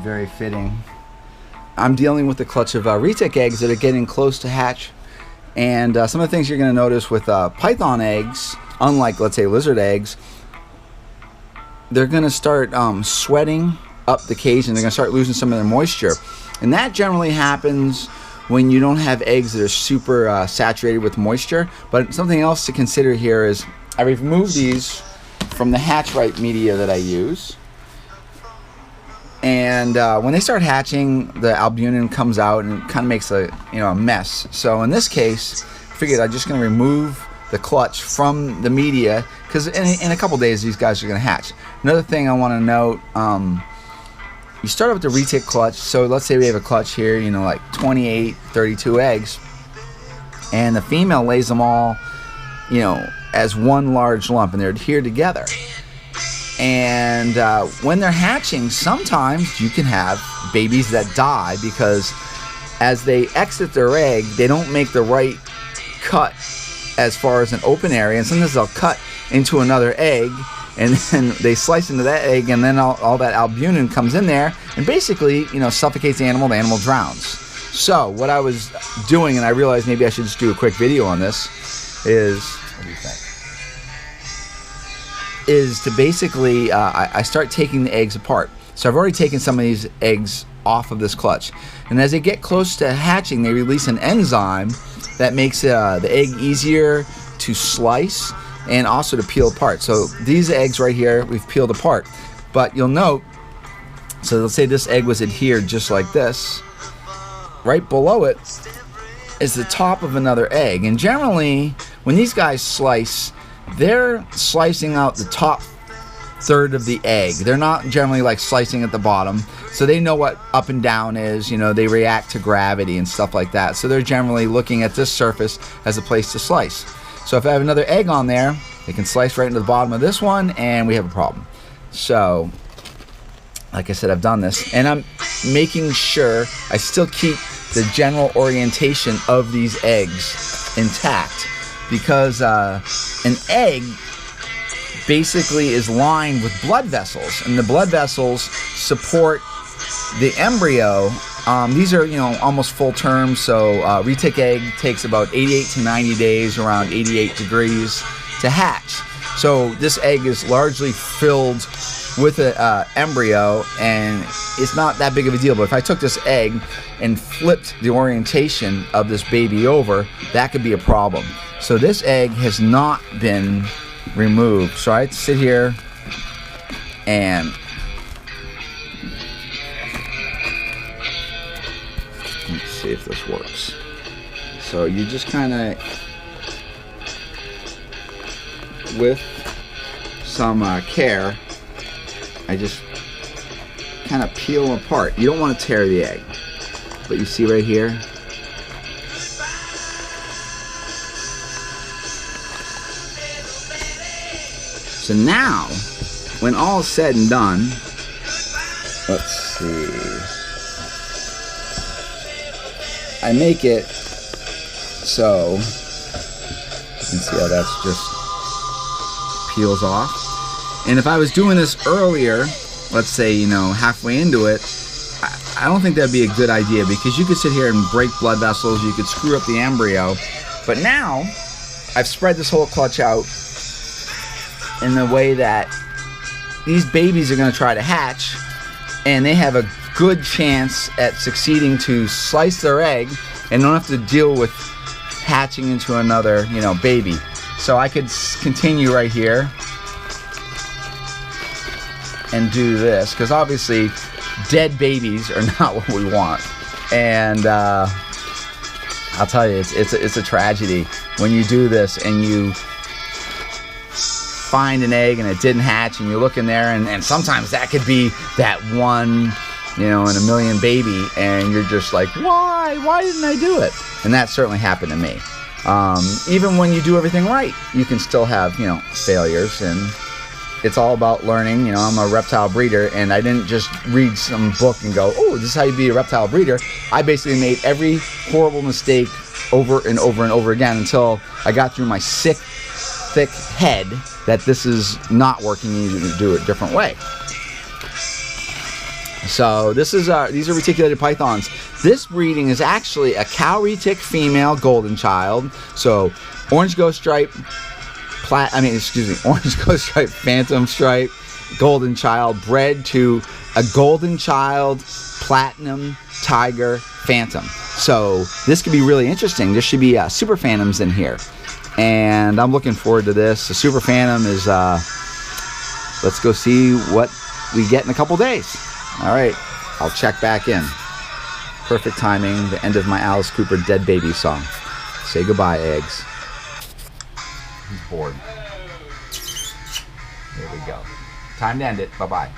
very fitting. I'm dealing with a clutch of retic eggs that are getting close to hatch. And some of the things you're going to notice with python eggs, unlike, let's say, lizard eggs, they're going to start sweating up the cage, and they're going to start losing some of their moisture. And that generally happens when you don't have eggs that are super saturated with moisture. But something else to consider here is I removed these from the hatch-right media that I use. And when they start hatching, the albumin comes out and kind of makes a mess. So in this case, I figured I'm just going to remove the clutch from the media, because in a couple days these guys are going to hatch. Another thing I want to note, you start out with the retic clutch. So let's say we have a clutch here, like 28, 32 eggs, and the female lays them all, as one large lump, and they're adhered together. And when they're hatching, sometimes you can have babies that die because as they exit their egg, they don't make the right cut as far as an open area, and sometimes they'll cut into another egg, and then they slice into that egg, and then all that albumin comes in there and basically suffocates the animal drowns. So what I was doing, and I realized maybe I should just do a quick video on this, is, what do you think? Is to basically, I start taking the eggs apart. So I've already taken some of these eggs off of this clutch. And as they get close to hatching, they release an enzyme that makes the egg easier to slice and also to peel apart. So these eggs right here, we've peeled apart. But you'll note, so let's say this egg was adhered just like this. Right below it is the top of another egg. And generally, when these guys slice, they're slicing out the top third of the egg. They're not generally like slicing at the bottom. So they know what up and down is. They react to gravity and stuff like that. So they're generally looking at this surface as a place to slice. So if I have another egg on there, they can slice right into the bottom of this one, and we have a problem. So, like I said, I've done this, and I'm making sure I still keep the general orientation of these eggs intact, because an egg basically is lined with blood vessels, and the blood vessels support the embryo. These are almost full term, so retic egg takes about 88 to 90 days, around 88 degrees to hatch. So this egg is largely filled with an embryo, and it's not that big of a deal. But if I took this egg and flipped the orientation of this baby over, that could be a problem. So this egg has not been removed. So I have to sit here and let's see if this works. So you just kind of, with some care, I just kind of peel them apart. You don't want to tear the egg, but you see right here, so now, when all is said and done, let's see, I make it so, you can see how that's just peels off. And if I was doing this earlier, let's say, halfway into it, I don't think that'd be a good idea, because you could sit here and break blood vessels, you could screw up the embryo. But now, I've spread this whole clutch out in the way that these babies are going to try to hatch, and they have a good chance at succeeding to slice their egg and don't have to deal with hatching into another, baby. So I could continue right here and do this, because obviously dead babies are not what we want. And I'll tell you, it's a tragedy when you do this and you find an egg and it didn't hatch, and you look in there, and sometimes that could be that one, in a million baby, and you're just like, why didn't I do it? And that certainly happened to me. Even when you do everything right, you can still have, failures, and it's all about learning. I'm a reptile breeder, and I didn't just read some book and go, oh, this is how you be a reptile breeder. I basically made every horrible mistake over and over and over again until I got through my sick, thick head that this is not working. You need to do it a different way. So this is these are reticulated pythons. This breeding is actually a cow retic female golden child. So orange ghost stripe, orange ghost stripe, phantom stripe, golden child bred to a golden child, platinum, tiger, phantom. So this could be really interesting. There should be super phantoms in here, and I'm looking forward to this. The super phantom is let's go see what we get in a couple days. All right, I'll check back in. Perfect timing, the end of my Alice Cooper Dead Baby song. Say goodbye, eggs. He's bored. There we go. Time to end it. Bye-bye.